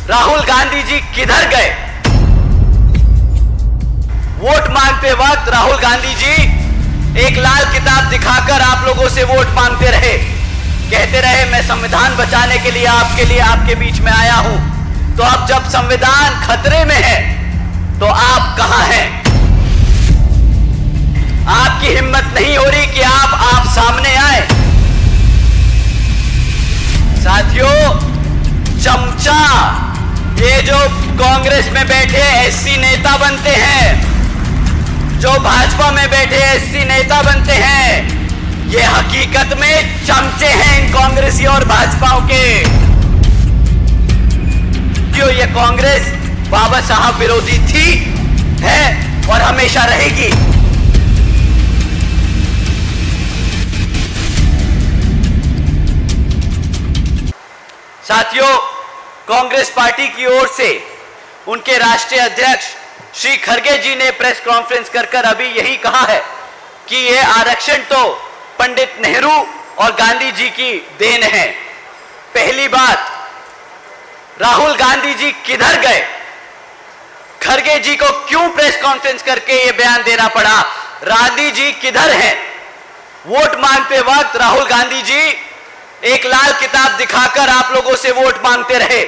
राहुल गांधी जी किधर गए? वोट मांगते वक्त राहुल गांधी जी एक लाल किताब दिखाकर आप लोगों से वोट मांगते रहे, कहते रहे मैं संविधान बचाने के लिए आपके बीच में आया हूं। तो अब जब संविधान खतरे में है तो आप कहां हैं? आपकी हिम्मत नहीं हो रही कि आप सामने आए। साथियों, चमचा ये जो कांग्रेस में बैठे एससी नेता बनते हैं, जो भाजपा में बैठे एससी नेता बनते हैं, ये हकीकत में चमचे हैं इन कांग्रेसी और भाजपाओं के। क्यों ये कांग्रेस बाबा साहब विरोधी थी, है और हमेशा रहेगी। साथियों, कांग्रेस पार्टी की ओर से उनके राष्ट्रीय अध्यक्ष श्री खड़गे जी ने प्रेस कॉन्फ्रेंस कर अभी यही कहा है कि यह आरक्षण तो पंडित नेहरू और गांधी जी की देन है। पहली बात, राहुल गांधी जी किधर गए? खड़गे जी को क्यों प्रेस कॉन्फ्रेंस करके यह बयान देना पड़ा? गांधी जी किधर हैं? वोट मांगते वक्त राहुल गांधी जी एक लाल किताब दिखाकर आप लोगों से वोट मांगते रहे,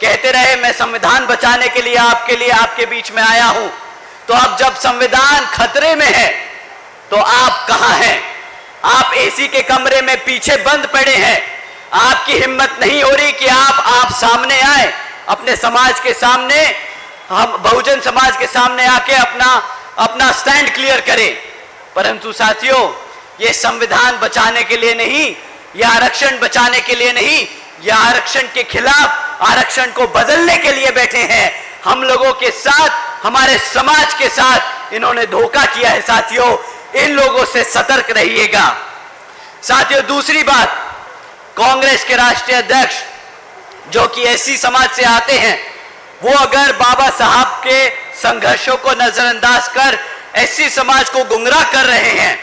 कहते रहे मैं संविधान बचाने के लिए आपके बीच में आया हूं। तो अब जब संविधान खतरे में है तो आप कहां हैं? आप एसी के कमरे में पीछे बंद पड़े हैं। आपकी हिम्मत नहीं हो रही कि आप सामने आए, अपने समाज के सामने, हम बहुजन समाज के सामने आके अपना स्टैंड क्लियर करें। परंतु साथियों, ये संविधान बचाने के लिए नहीं, यह आरक्षण बचाने के लिए नहीं, यह आरक्षण के खिलाफ, आरक्षण को बदलने के लिए बैठे हैं। हम लोगों के साथ, हमारे समाज के साथ इन्होंने धोखा किया है। साथियों, इन लोगों से सतर्क रहिएगा। साथियों, दूसरी बात, कांग्रेस के राष्ट्रीय अध्यक्ष जो कि एससी समाज से आते हैं, वो अगर बाबा साहब के संघर्षों को नजरअंदाज कर एससी समाज को गुमराह कर रहे हैं,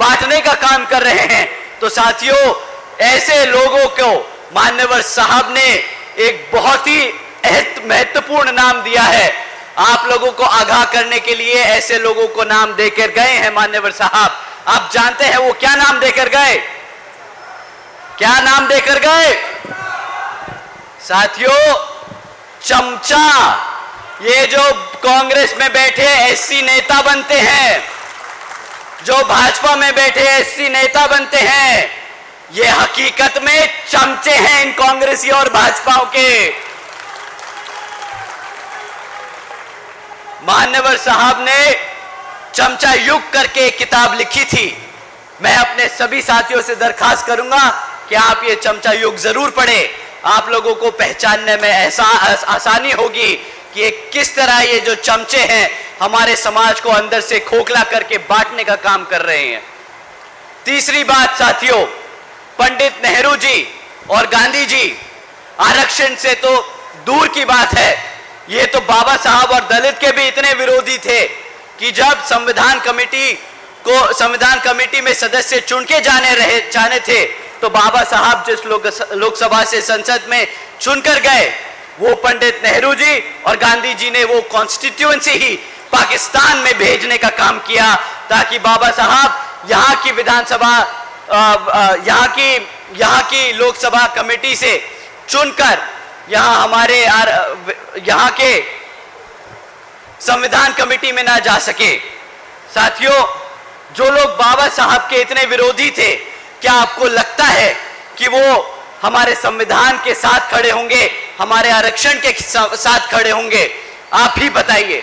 बांटने का काम कर रहे हैं, तो साथियों, ऐसे लोगों को मान्यवर साहब ने एक बहुत ही महत्वपूर्ण नाम दिया है। आप लोगों को आगाह करने के लिए ऐसे लोगों को नाम देकर गए हैं मान्यवर साहब। आप जानते हैं वो क्या नाम देकर गए? क्या नाम देकर गए? साथियों, चमचा ये जो कांग्रेस में बैठे एससी नेता बनते हैं, जो भाजपा में बैठे एससी नेता बनते हैं, ये हकीकत में चमचे हैं इन कांग्रेसी और भाजपाओं के। मान्यवर साहब ने चमचा युग करके एक किताब लिखी थी। मैं अपने सभी साथियों से दरखास्त करूंगा कि आप ये चमचा युग जरूर पढ़ें। आप लोगों को पहचानने में आसानी होगी कि ये किस तरह ये जो चमचे हैं हमारे समाज को अंदर से खोखला करके बांटने का काम कर रहे हैं। तीसरी बात साथियों, पंडित नेहरू जी और गांधी जी आरक्षण से तो दूर की बात है, ये तो बाबा साहब और दलित के भी इतने विरोधी थे कि जब संविधान कमेटी में सदस्य चुन के जाने थे, तो बाबा साहब जिस लोकसभा से संसद में चुनकर गए, वो पंडित नेहरू जी और गांधी जी ने वो कॉन्स्टिट्यूएंसी ही पाकिस्तान में भेजने का काम किया, ताकि बाबा साहब यहाँ की विधानसभा, यहाँ की लोकसभा कमेटी से चुनकर यहाँ के संविधान कमेटी में ना जा सके। साथियों, जो लोग बाबा साहब के इतने विरोधी थे, क्या आपको लगता है कि वो हमारे संविधान के साथ खड़े होंगे, हमारे आरक्षण के साथ खड़े होंगे? आप ही बताइए।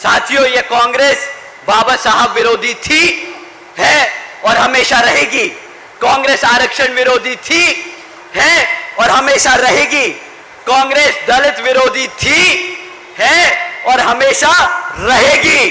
साथियों, ये कांग्रेस बाबा साहब विरोधी थी, है और हमेशा रहेगी। कांग्रेस आरक्षण विरोधी थी, है और हमेशा रहेगी। कांग्रेस दलित विरोधी थी, है और हमेशा रहेगी।